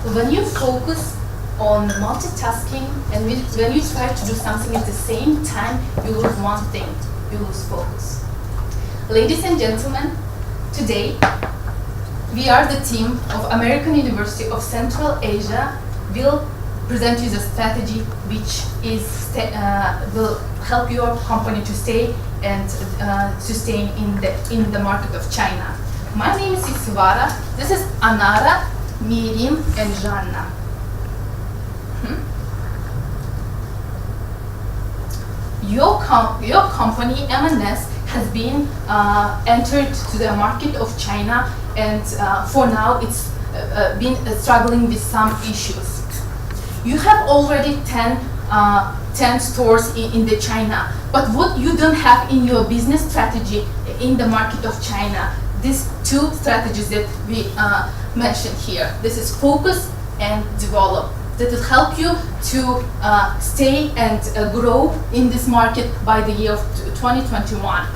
When you focus on multitasking and when you try to do something at the same time, you lose one thing, you lose focus. Ladies and gentlemen, today we are the team of American University of Central Asia. Will present you the strategy which will help your company to stay and sustain in the market of China. My name is Isivara. This is Anara, Miriam, and Janna. Your company M&S has been entered to the market of China, and for now it's been struggling with some issues. You have already 10 stores in the China, but what you don't have in your business strategy in the market of China, these two strategies that we mentioned here. This is focus and develop. That will help you to stay and grow in this market by the year of 2021.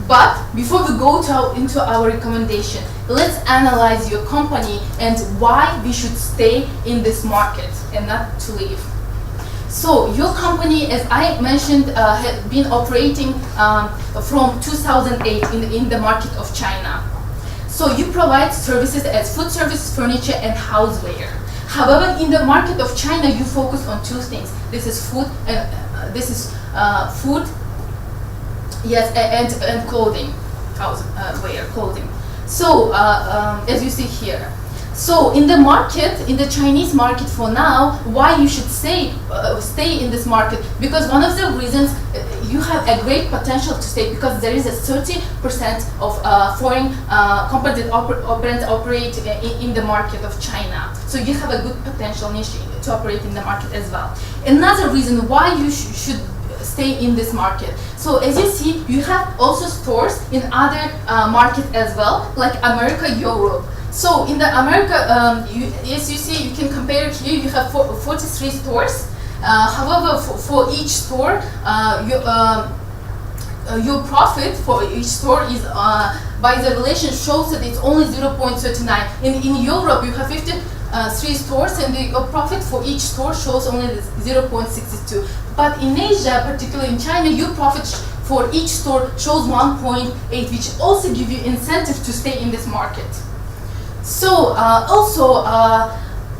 But before we go into our recommendation, let's analyze your company and why we should stay in this market and not to leave. So your company, as I mentioned, has been operating from 2008 in the market of China. So you provide services as food service, furniture, and houseware. However, in the market of China, you focus on two things. This is food, food, yes, and clothing, houseware, clothing. So as you see here. So in the market, in the Chinese market for now, why you should stay in this market? Because one of the reasons you have a great potential to stay, because there is a 30% of foreign companies that operate in the market of China. So you have a good potential niche to operate in the market as well. Another reason why you should stay in this market. So as you see, you have also stores in other markets as well, like America, Europe. So in the America, as you see, you can compare it here. You have 43 stores. However, for each store, your profit for each store is by the relation shows that it's only 0.39. In Europe, you have 53 stores, and your profit for each store shows only 0.62. But in Asia, particularly in China, your profit for each store shows 1.8, which also give you incentive to stay in this market. So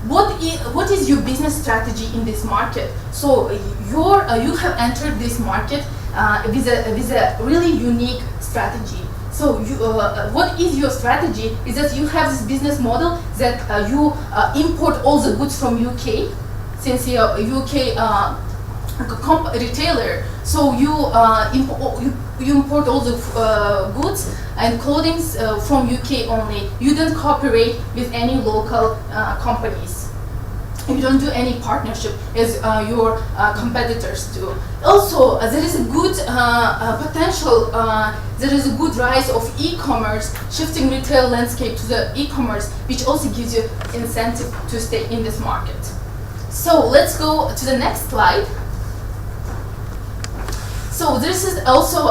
what is your business strategy in this market? So you have entered this market with a really unique strategy. So what is your strategy? Is that you have this business model that you import all the goods from UK, since you're a UK retailer. So you import all the goods and clothing from UK only. You don't cooperate with any local companies. You don't do any partnership as your competitors do. Also, there is a good potential, there is a good rise of e-commerce, shifting retail landscape to the e-commerce, which also gives you incentive to stay in this market. So let's go to the next slide. So this is also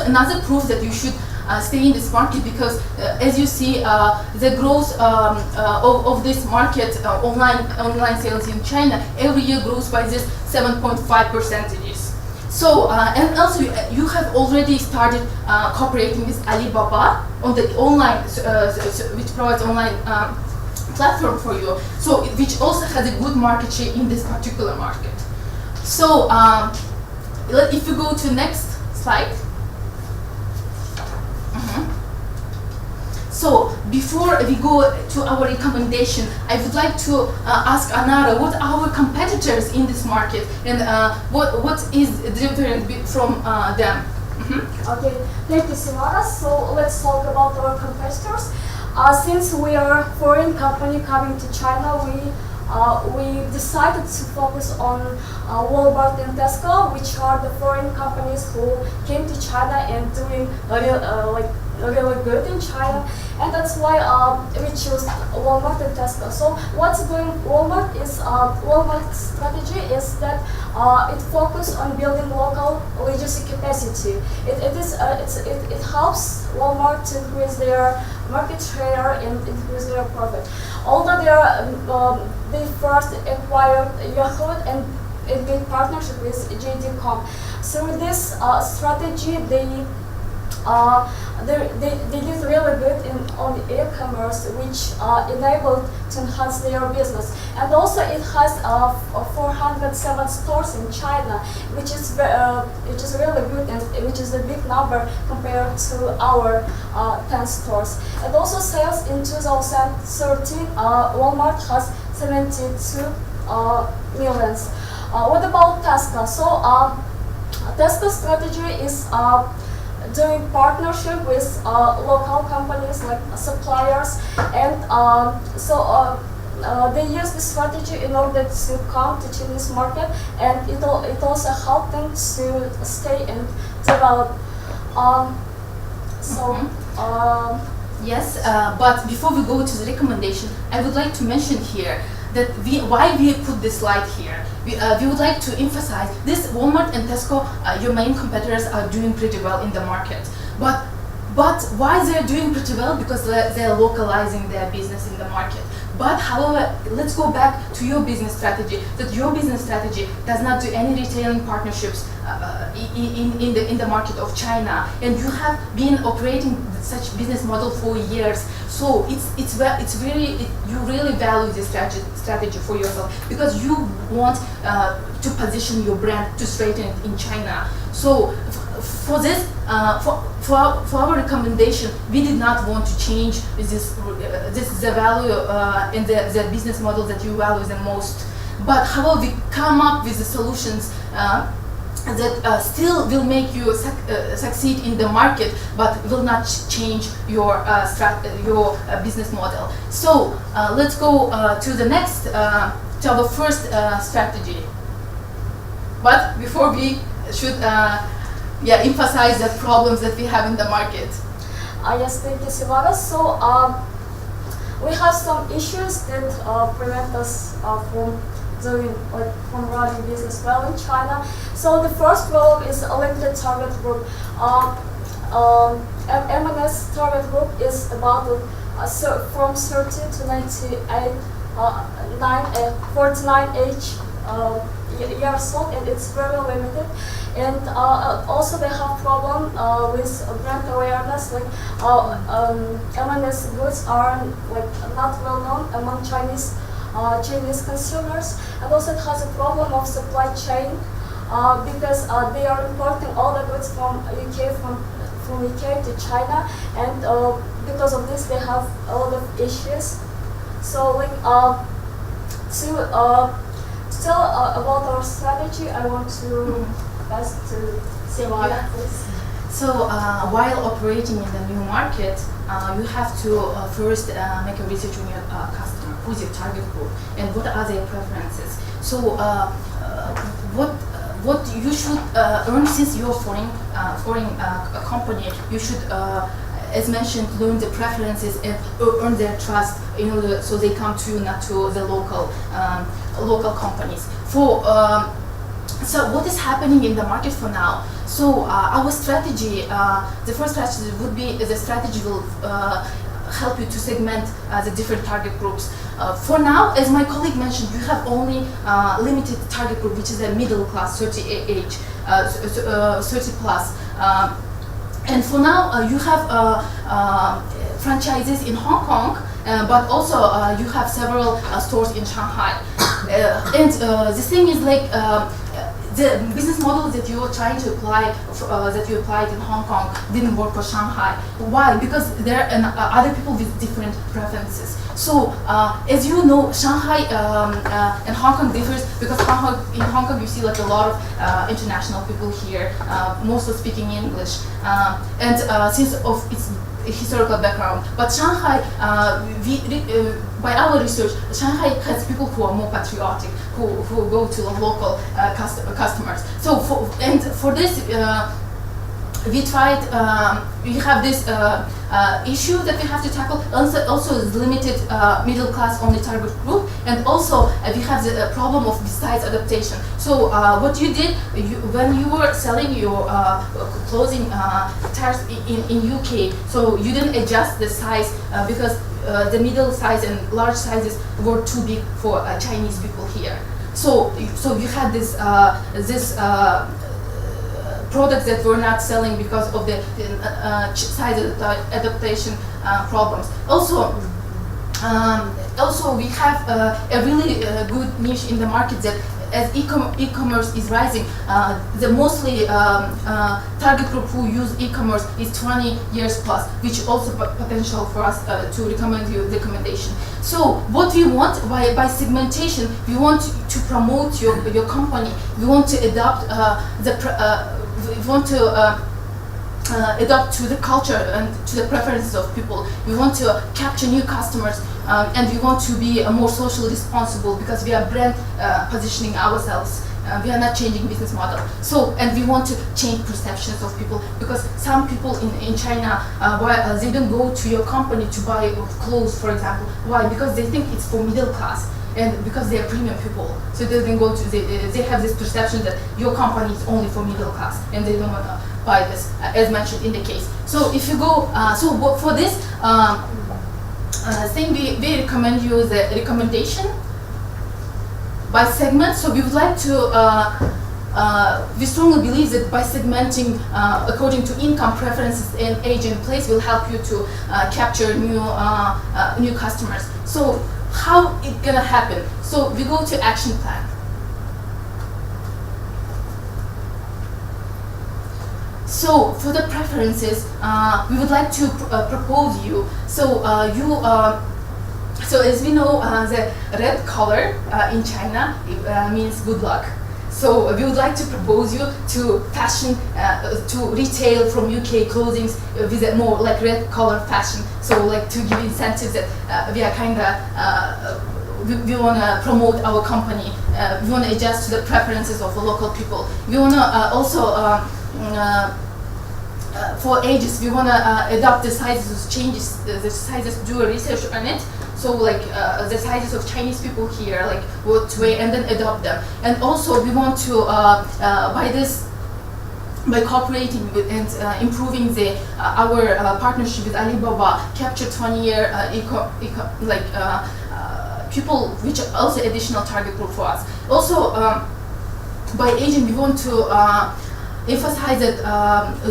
another proof that you should stay in this market, because as you see, the growth of this market, online sales in China, every year grows by this 7.5%. So and also you have already started cooperating with Alibaba on the online, which provides online platform for you. So which also has a good market share in this particular market. So if you go to next slide. So before we go to our recommendation, I would like to ask Anara, what are our competitors in this market, and what is different from them? Okay, thank you, Simara. So let's talk about our competitors. Since we are a foreign company coming to China, we decided to focus on Walmart and Tesco, which are the foreign companies who came to China and doing really good in China, and that's why we chose Walmart and Tesco. So what's going Walmart's strategy is that it focuses on building local logistic capacity. It helps Walmart to increase their market share and increase their profit. Although they first acquired Yahoo and a big partnership with JD.com. Through this strategy, they did really good on e-commerce, which enabled to enhance their business. And also it has 407 stores in China, which is really good and which is a big number compared to our 10 stores. And also sales in 2013, Walmart has 72 millions. What about Tesco? So Tesco's strategy is doing partnership with local companies like suppliers, and they use this strategy in order to come to Chinese market, and it also helped them to stay and develop. Yes, but before we go to the recommendation, I would like to mention here that why we put this slide here. We would like to emphasize this: Walmart and Tesco, your main competitors, are doing pretty well in the market. But why they're doing pretty well? Because they're localizing their business in the market. But however, let's go back to your business strategy. That your business strategy does not do any retailing partnerships in the market of China, and you have been operating such business model for years. So you really value this strategy for yourself, because you want to position your brand to straighten it in China. So for this, for our recommendation, we did not want to change this the value in the business model that you value the most. But however, we come up with the solutions that still will make you succeed in the market, but will not change your business model. So let's go to the next, to our first strategy. But before, we should emphasize the problems that we have in the market. Yes, thank you, Silvana. So we have some issues that prevent us from running business well in China. So the first problem is a limited target group. M&S target group is about from 30 to 98, 49 years old, and it's very limited. And also they have problem with brand awareness. Like M&S goods are not well known among Chinese consumers, and also it has a problem of supply chain because they are importing all the goods from UK to China, and because of this they have a lot of issues. So still about our strategy, I want to pass to Silvana, please. So while operating in the new market, you have to first make a research on your customer, who's your target group, and what are their preferences. So what you should earn, since you're a foreign company, you should, as mentioned, learn the preferences and earn their trust in order so they come to you, not to the local companies. So what is happening in the market for now? So our strategy, the first strategy would be, the strategy will help you to segment the different target groups. For now, as my colleague mentioned, you have only limited target group, which is a middle class, 30 age, 30 plus. And for now, you have franchises in Hong Kong, but also you have several stores in Shanghai. And the thing is, the business model that you are trying to apply, that you applied in Hong Kong, didn't work for Shanghai. Why? Because there are other people with different preferences. So, as you know, Shanghai and Hong Kong differs because in Hong Kong you see a lot of international people here, mostly speaking English, and since of its historical background. But Shanghai, by our research, Shanghai has people who are more patriotic, who go to local customers. So for this, we tried, we have this issue that we have to tackle. Also is limited middle class only target group, and also we have the problem of the size adaptation. So what you did, when you were selling your clothing tags in UK, so you didn't adjust the size because the middle size and large sizes were too big for Chinese people here. So you had this products that were not selling because of the size adaptation problems. Also we have a really good niche in the market that as e-commerce is rising, the mostly target group who use e-commerce is 20 years plus, which also potential for us to recommend you recommendation. So what we want by segmentation, we want to promote your company. We want to adopt we want to adapt to the culture and to the preferences of people. We want to capture new customers, and we want to be more socially responsible because we are brand positioning ourselves. We are not changing business model. So, and we want to change perceptions of people because some people in China, they don't go to your company to buy clothes, for example. Why? Because they think it's for middle class. And because they are premium people, so they don't go to they have this perception that your company is only for middle class, and they don't want to buy this, as mentioned in the case. So if you go, for this thing, we recommend you the recommendation by segment. So we would like to. We strongly believe that by segmenting according to income preferences and age and place will help you to capture new customers. So how it gonna happen? So we go to action plan. So for the preferences, we would like to propose you. So so as we know, the red color in China means good luck. So we would like to propose you to fashion, to retail from UK clothing with a more like red color fashion. So like to give incentives that we are kind of, we want to promote our company. We want to adjust to the preferences of the local people. We want to also, for ages, we want to adopt the sizes changes, the sizes, do a research on it. So like the sizes of Chinese people here, like what way, and then adopt them. And also we want to, by cooperating with and improving our partnership with Alibaba, capture 20-year people, which are also additional target group for us. Also, by aging, we want to emphasize that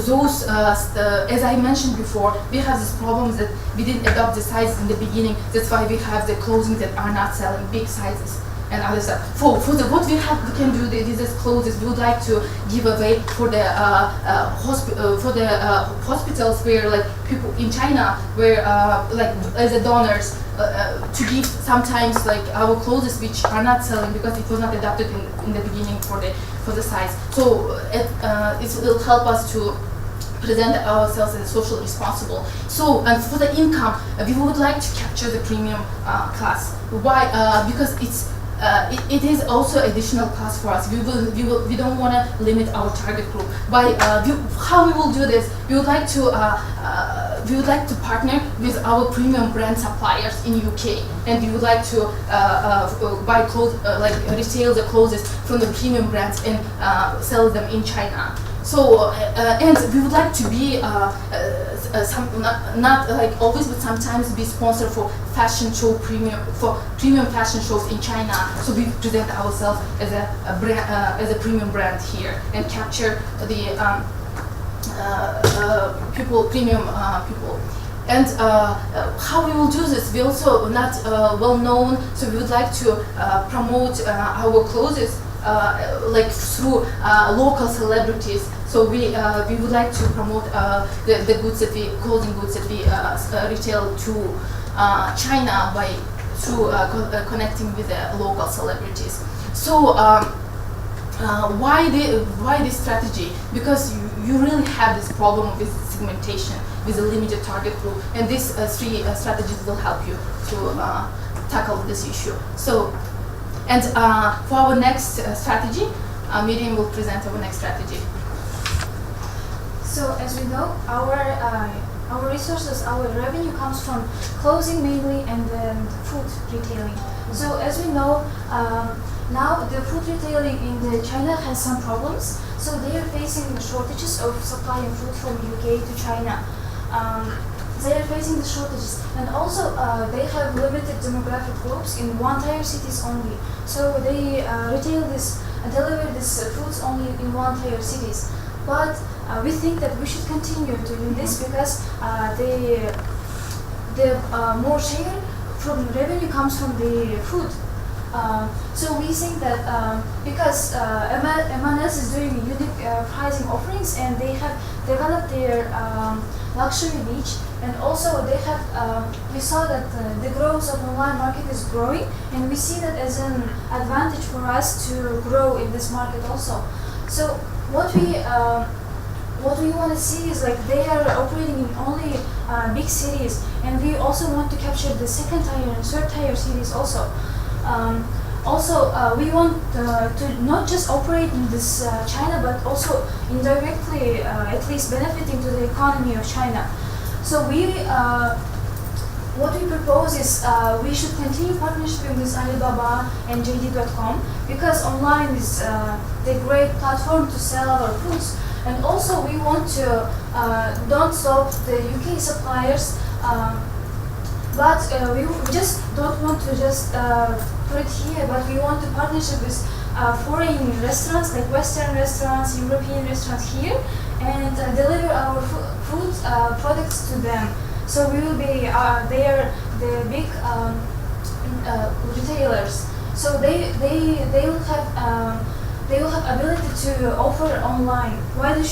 those, as I mentioned before, we have this problem that we didn't adopt the sizes in the beginning. That's why we have the clothing that are not selling big sizes and other stuff. For what we can do these clothes, we would like to give away for the hospitals where like people in China where like as a donors to give sometimes like our clothes which are not selling because it was not adapted in the beginning for the size. So it will help us to present ourselves as socially responsible. So, and for the income, we would like to capture the premium class. Why? Because it is also additional class for us. We don't want to limit our target group. By how we will do this? We would like to partner with our premium brand suppliers in UK, and we would like to buy clothes, like retail the clothes from the premium brands and sell them in China. So and we would like to be not like always, but sometimes be sponsored for fashion show premium fashion shows in China. So we present ourselves as a brand, as a premium brand here, and capture the premium people. And how we will do this? We also not well known, so we would like to promote our clothes like through local celebrities. So we would like to promote the goods that clothing goods that we retail to China through connecting with the local celebrities. So why this strategy? Because you really have this problem with segmentation with a limited target group, and these three strategies will help you to tackle this issue. So, and for our next strategy, Miriam will present our next strategy. So as we know, our resources, our revenue comes from clothing mainly and then food retailing. So as we know, now the food retailing in China has some problems. So they are facing shortages of supply of food from UK to China. They are facing the shortages, and also they have limited demographic groups in one-tier cities only. So they deliver these foods only in one-tier cities. But we think that we should continue doing this because the more share from revenue comes from the food. So we think that because M&S is doing unique pricing offerings, and they have developed their luxury niche, and also they have we saw that the growth of online market is growing, and we see that as an advantage for us to grow in this market also. So what we want to see is like they are operating in only big cities, and we also want to capture the second tier and third tier cities also. We want to not just operate in this China, but also indirectly, at least benefiting to the economy of China. So what we propose is we should continue partnership with Alibaba and JD.com, because online is the great platform to sell our foods. And also we want to don't stop the UK suppliers, but we just don't want to just put it here, but we want to partnership with foreign restaurants, like Western restaurants, European restaurants here, and deliver our food products to them. So we will be they are the big retailers. So they will have ability to offer online. Why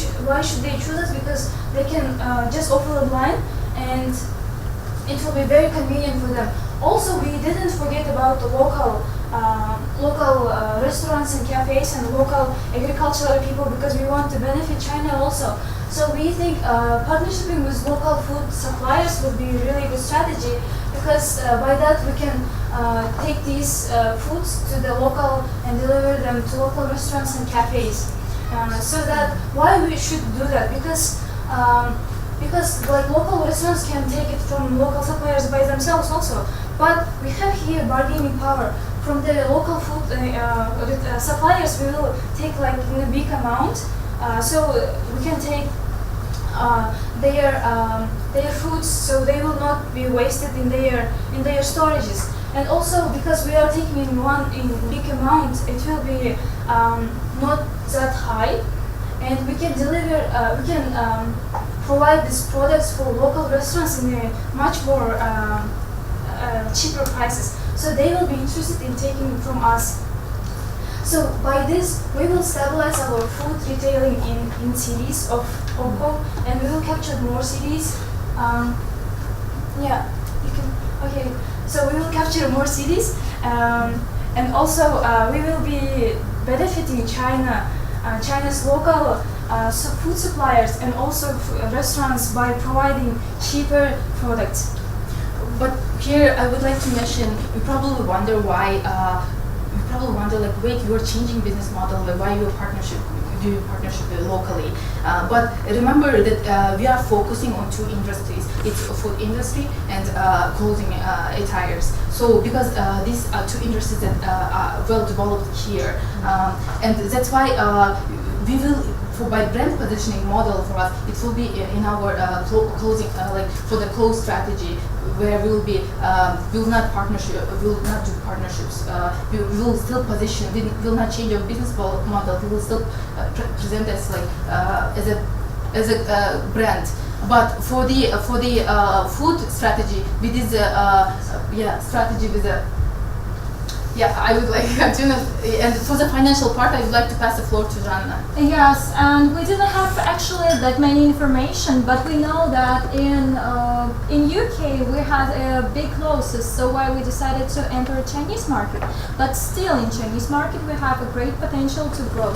should they choose us? Because they can just offer online, and it will be very convenient for them. Also, we didn't forget about the local restaurants and cafes and local agricultural people, because we want to benefit China also. So we think partnering with local food suppliers would be a really good strategy, because by that we can take these foods to the local and deliver them to local restaurants and cafes. So that why we should do that? Because like local restaurants can take it from local suppliers by themselves also, but we have here bargaining power from the local food suppliers. We will take like in a big amount, so we can take their foods, so they will not be wasted in their storages. And also because we are taking in big amount, it will be not that high, and we can deliver. We can provide these products for local restaurants in a much more cheaper prices. So they will be interested in taking from us. So by this, we will stabilize our food retailing in cities of Hong Kong, and we will capture more cities. Yeah, you can. Okay, so we will capture more cities, and also we will be benefiting China's local food suppliers and also restaurants by providing cheaper products. But here I would like to mention, you probably wonder why. Like, wait, you are changing business model. Like, why your partnership? Do partnership locally? But remember that we are focusing on two industries. It's food industry and clothing attires. So because these are two industries that are well developed here, and that's why we will. By brand positioning model for us, it will be in our clothing, like for the clothes strategy, where we will be, we will not do partnerships. We will still position. We will not change our business model. We will still present as like as a brand. But for the food strategy, we did the strategy with the. Yeah, I would like to, and for the financial part, I would like to pass the floor to Janna. Yes, and we didn't have actually that many information, but we know that in UK we had big losses, so why we decided to enter Chinese market. But still, in Chinese market we have a great potential to grow.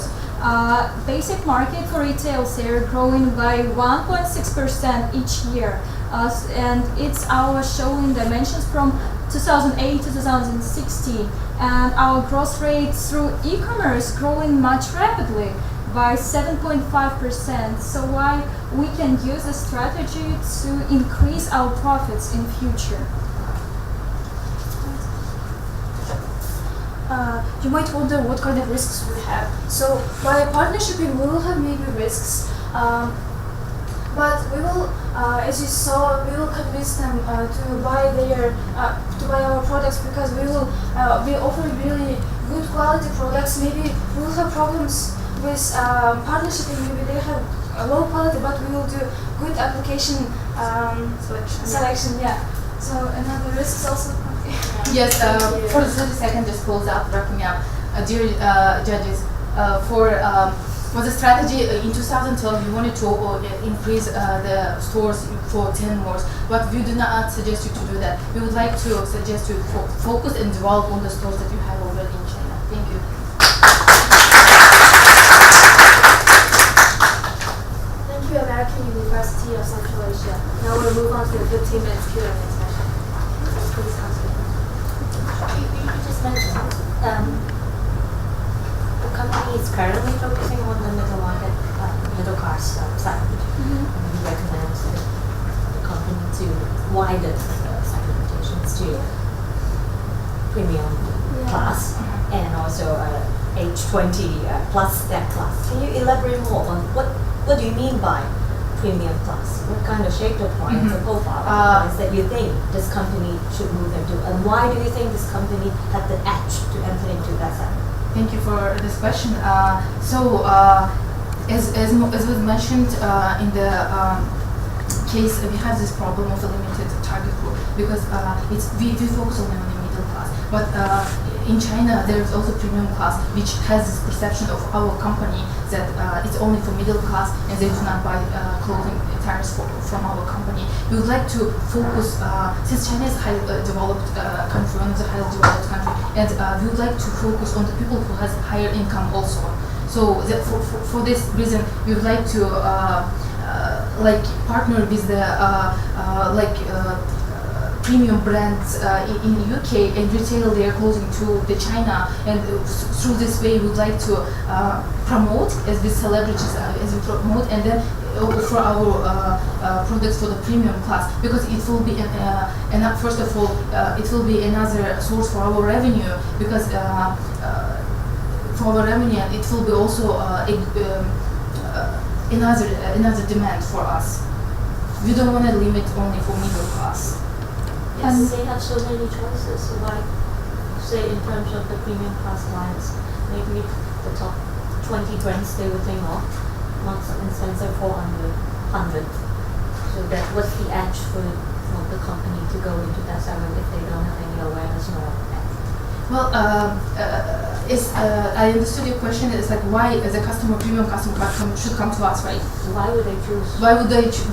Basic market for retail sales growing by 1.6% each year, and it's our showing dimensions from 2008 to 2016, and our growth rate through e-commerce growing much rapidly. by 7.5%. So why we can use the strategy to increase our profits in future. You might wonder what kind of risks we have. So by partnershiping, we will have maybe risks, but we will, as you saw, we will convince them to buy our products because we offer really good quality products. Maybe we will have problems with partnership. Maybe they have a low quality, but we will do good application selection. Yeah. So another risk is also. Yes, for the 30 seconds, just close out, wrapping up. Dear judges, for the strategy in 2012, we wanted to increase the stores for 10 more, but we do not suggest you to do that. We would like to suggest you to focus and develop on the stores that you have already in China. Thank you. Thank you, American University of Central Asia. Now we'll move on to the 15 minutes Q&A session. Please continue. You just mentioned the company is currently focusing on the middle market, middle class segment. And you recommend the company to widen the segmentations to premium class and also age 20 plus that class. Can you elaborate more on what do you mean by premium class? What kind of shape or form or profile of that you think this company should move into, and why do you think this company had the edge to enter into that segment? Thank you for this question. As was mentioned in the case, we have this problem of a limited target group because we focus only on the middle class. But in China, there is also premium class, which has this perception of our company that it's only for middle class and they do not buy clothing attires from our company. We would like to focus, since China is a highly developed country, one of the highly developed country, and we would like to focus on the people who has higher income also. So for this reason, we would like to partner with the premium brands in the UK and retail their clothing to the China, and through this way we would like to promote as the celebrities as we promote, and then offer our products for the premium class, because it will be first of all it will be another source for our revenue, because for our revenue it will be also another demand for us. We don't want to limit only for middle class. Yes, they have so many choices. So like, say in terms of the premium class lines, maybe the top 20 brands they would think of, Marks and Spencer 400, 100. So that what's the edge for the company to go into that segment if they don't have any awareness nor edge? Well, I understood your question. It's like why the premium customer should come to us, right? Why would they choose? Why would they choose?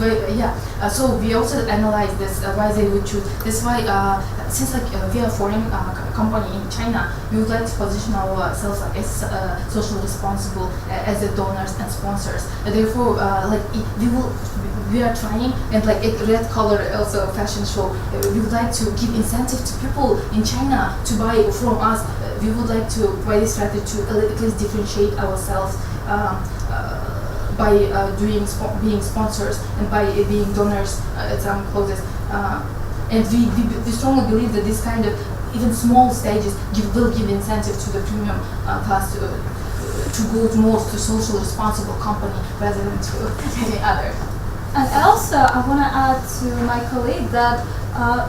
So we also analyze this, why they would choose. That's why, since we are a foreign company in China, we would like to position ourselves as social responsible, as the donors and sponsors. And therefore, we are trying, and like at Red Color also fashion show, we would like to give incentive to people in China to buy from us. We would like to, by this strategy, to at least differentiate ourselves by being sponsors and by being donors at some clothes. And we strongly believe that this kind of even small stages will give incentive to the premium class to go more to social responsible company rather than to any other. And also, I want to add to my colleague that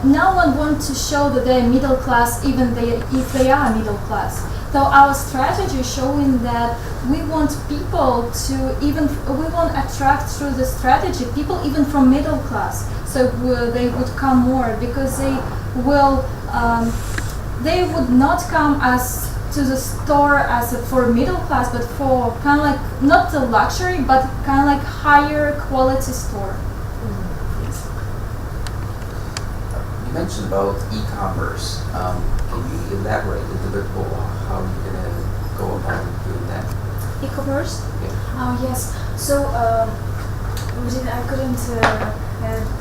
no one wants to show that they're middle class, even if they are middle class. So our strategy is showing that we want people to we want to attract through the strategy people even from middle class. So they would come more because they would not come to the store for middle class, but for kind of like not the luxury, but kind of like higher quality store. You mentioned about e-commerce. Can you elaborate a little bit more how you're going to go about doing that? E-commerce? Yeah. Yes. So I couldn't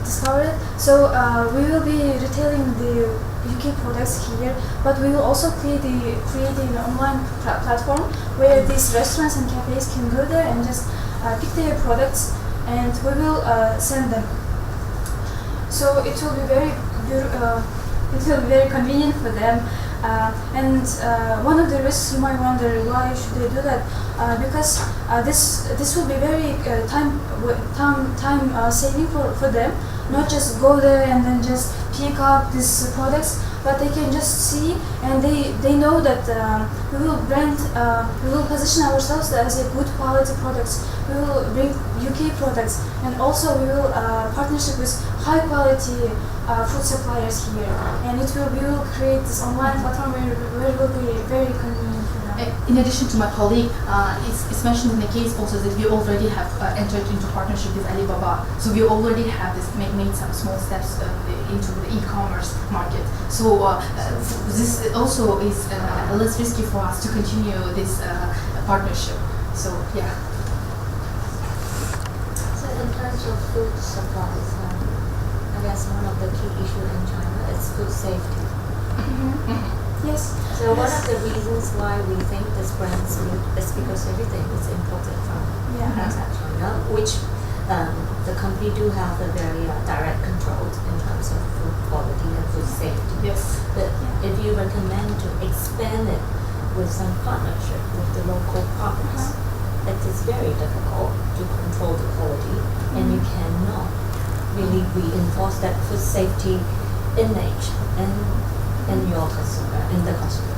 discover it. So we will be retailing the UK products here, but we will also create an online platform where these restaurants and cafes can go there and just pick their products, and we will send them. So it will be very convenient for them. And one of the risks, you might wonder, why should they do that? Because this will be very time saving for them. Not just go there and then just pick up these products, but they can just see, and they know that we will position ourselves as a good quality products. We will bring UK products, and also we will partnership with high quality food suppliers here, and we will create this online platform where it will be very convenient for them. In addition to my colleague, it's mentioned in the case also that we already have entered into partnership with Alibaba. So we already have made some small steps into the e-commerce market. So this also is less risky for us to continue this partnership. So yeah. So in terms of food supplies, I guess one of the key issues in China is food safety. Yes. So one of the reasons why we think this brand's good is because everything is imported from outside China, which the company do have a very direct control in terms of food quality and food safety. Yes. But if you recommend to expand it with some partnership with the local partners, it is very difficult to control the quality, and you cannot really reinforce that food safety image in your customer, in the consumer.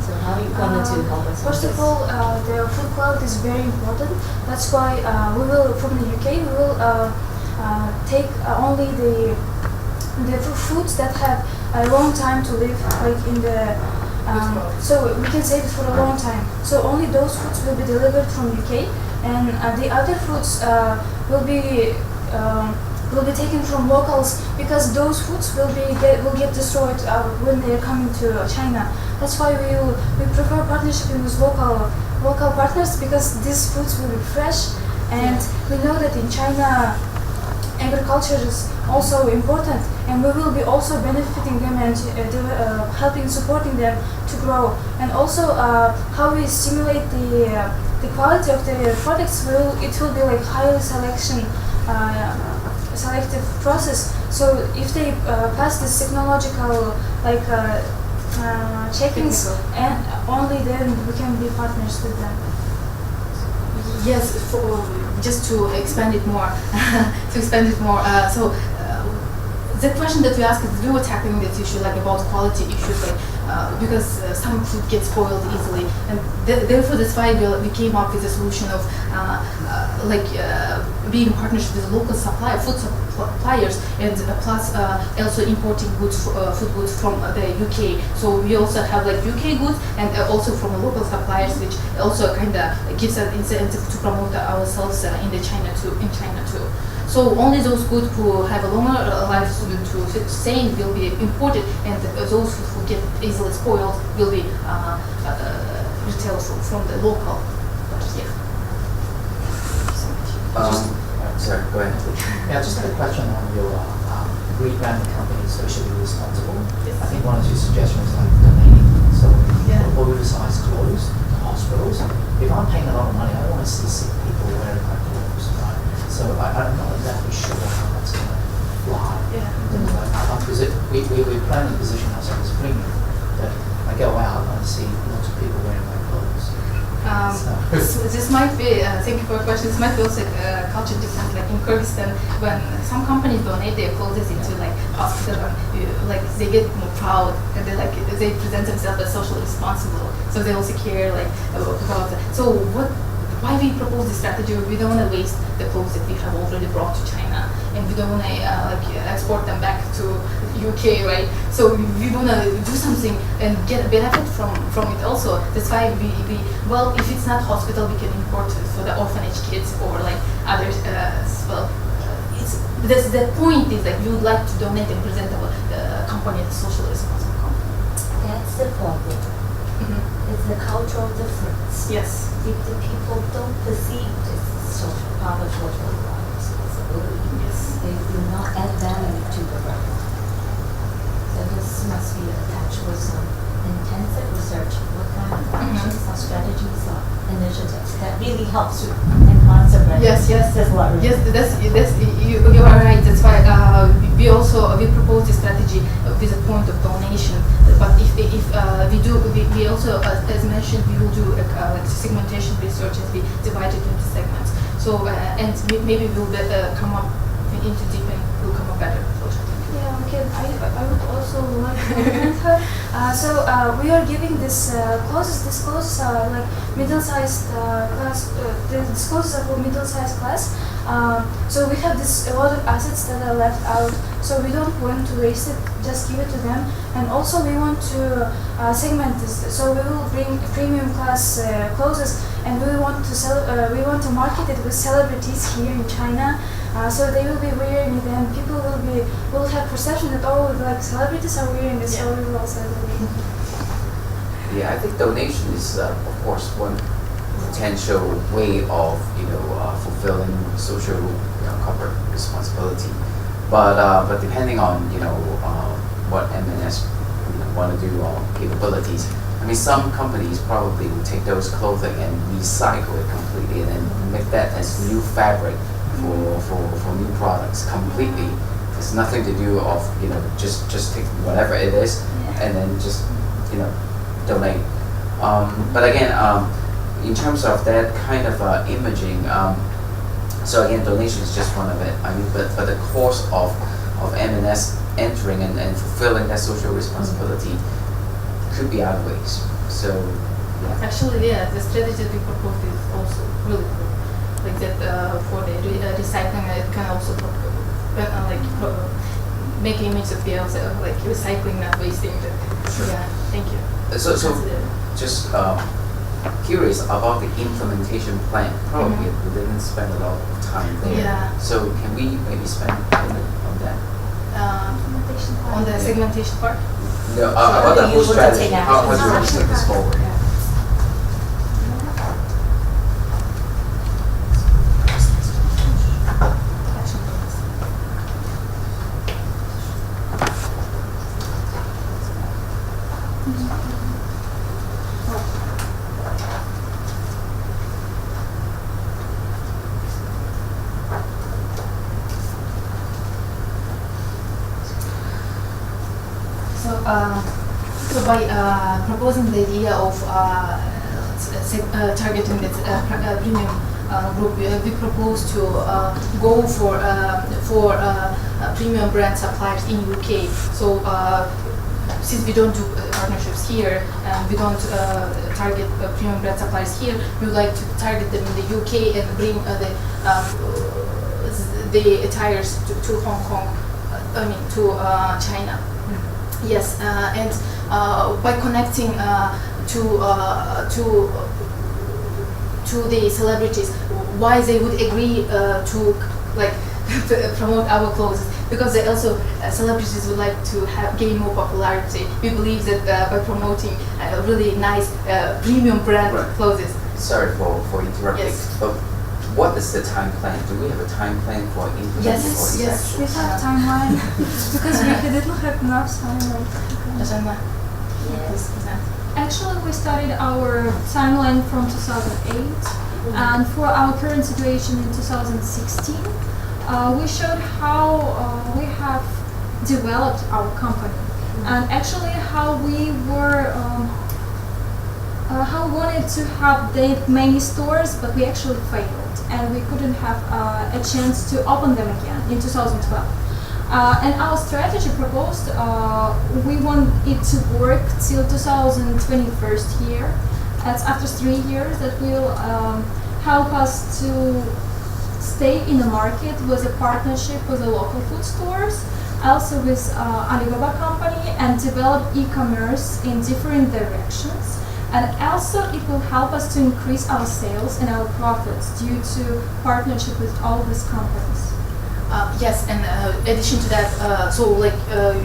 So how are you going to help us? First of all, the food quality is very important. That's why we will, from the UK, we will take only the foods that have a long time to live, like in the so we can save it for a long time. So only those foods will be delivered from UK, and the other foods will be taken from locals, because those foods will get destroyed when they are coming to China. That's why we prefer partnership with local partners, because these foods will be fresh, and we know that in China agriculture is also important, and we will be also benefiting them and supporting them to grow. And also how we stimulate the quality of the products, it will be like highly selective process. So if they pass this technological checkings, and only then we can be partners with them. Yes, just to expand it more. The question that we asked is, we were tackling this issue about quality issues, because some food gets spoiled easily, and therefore that's why we came up with a solution of being in partnership with local food suppliers, and plus also importing food goods from the UK. So we also have UK goods, and also from local suppliers, which also kind of gives us incentive to promote ourselves in China too. So only those goods who have a longer life to stay will be imported, and those who get easily spoiled will be retailed from the local. Sorry, go ahead. Yeah, I just had a question on your rebranding company socially responsible. I think one of your suggestions like donating so oversized clothes to hospitals. If I'm paying a lot of money, I don't want to see sick people wearing my clothes, right? So I'm not exactly sure how that's going to fly. Because we plan to position ourselves as premium, but I go out and I see lots of people wearing my clothes. So this might be, thank you for your question, this might be also culture difference, in Kyrgyzstan, when some companies donate their clothes into hospital, and they get more proud, and they present themselves as socially responsible, so they also care about that. So why we propose this strategy? We don't want to waste the clothes that we have already brought to China, and we don't want to export them back to UK, right? So we want to do something and get a benefit from it also. That's why if it's not hospital, we can import it for the orphanage kids or others. The point is you would like to donate and present the company as a socially responsible company. That's the problem. It's the cultural difference. Yes. If the people don't perceive this part of social lives, must be attached with some intensive research. What kind of actions or strategies or initiatives that really helps to enhance the brand? Yes, yes. There's a lot of Yes, you are right. That's why we propose the strategy with a point of donation. But if we also, as mentioned, we will do like segmentation research as we divide it into segments. So and maybe we'll come up into deep and will come up better. Yeah, okay. I would also like to compliment her. We are giving this courses. These courses are like middle-sized class. These courses are for middle-sized class. So we have a lot of assets that are left out. So we don't want to waste it. Just give it to them. And also we want to segment this. So we will bring premium class courses, and we want to market it with celebrities here in China. So they will be wearing it, and people will have perception that like celebrities are wearing this, so we will also do it. Yeah, I think donation is, of course, one potential way of fulfilling social corporate responsibility. But depending on what M&S want to do or capabilities, I mean, some companies probably will take those clothing and recycle it completely and then make that as new fabric for new products completely. It's nothing to do of just take whatever it is and then just donate. But again, in terms of that kind of imaging, so again, donation is just one of it. I mean, but the course of M&S entering and fulfilling that social responsibility could be other ways. So yeah. Actually, yeah, the strategy we propose is also really good. Like that for the recycling, it can also make image of the also like recycling, not wasting it. Sure. Yeah, thank you. So just curious about the implementation plan. Probably we didn't spend a lot of time there. Yeah. So can we maybe spend a minute on that? On the segmentation part. No, about the whole strategy. How do you action take this forward? So by proposing the idea of targeting the premium group, we propose to go for premium brand suppliers in UK. So since we don't do partnerships here and we don't target premium brand suppliers here, we would like to target them in the UK and bring the attires to Hong Kong. To China. Yes, and by connecting to the celebrities, why they would agree to promote our clothes, because they also celebrities would like to gain more popularity. We believe that by promoting really nice premium brand clothes. Sorry for interrupting. Yes. But what is the time plan? Do we have a time plan for implementing all these Yes, we actions? have timeline because we did not have enough timeline. Azana, please present. Actually, we started our timeline from 2008, and for our current situation in 2016, we showed how we have developed our company, and actually how we were. How we wanted to have many stores, but we actually failed, and we couldn't have a chance to open them again in 2012. And our strategy proposed, we want it to work till 2021 year. That's after 3 years that will help us to stay in the market with a partnership with the local food stores, also with Alibaba company, and develop e-commerce in different directions. And also it will help us to increase our sales and our profits due to partnership with all these companies. Yes, and addition to that,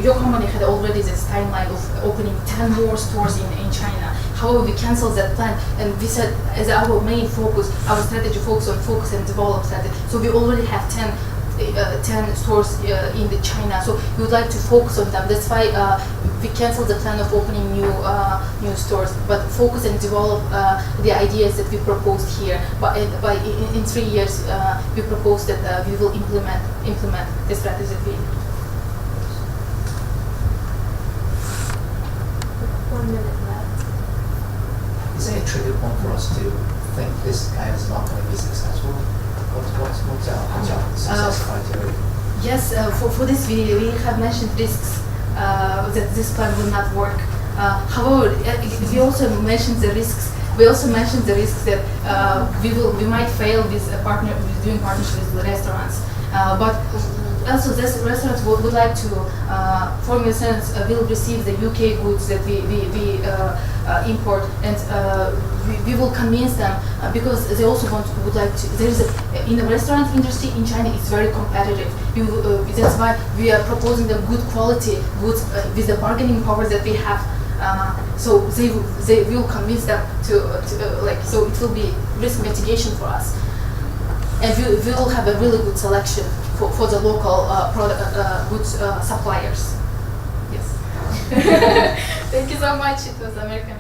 your company had already this timeline of opening 10 more stores in China. However, we canceled that plan, and we said as our main focus, our strategy focus on focus and develop strategy. So we already have 10 10 stores in the China. So we would like to focus on them. That's why we canceled the plan of opening new stores, but focus and develop the ideas that we proposed here. But in 3 years, we propose that we will implement the strategy that we. 1 minute left. Is there a trigger point for us to think this plan is not going to be successful? What's our success criteria? Yes, for this we have mentioned risks that this plan will not work. However, we also mentioned the risks. We also mentioned the risks that we might fail with doing partnership with the restaurants. But also, this restaurants would like to, for instance, will receive the UK goods that we import, and we will convince them because they also would like to. There is in the restaurant industry in China, it's very competitive. That's why we are proposing them good quality goods with the bargaining power that we have. So they will convince them to like. So it will be risk mitigation for us, and we will have a really good selection for the local goods suppliers. Yes. Thank you so much. It was American.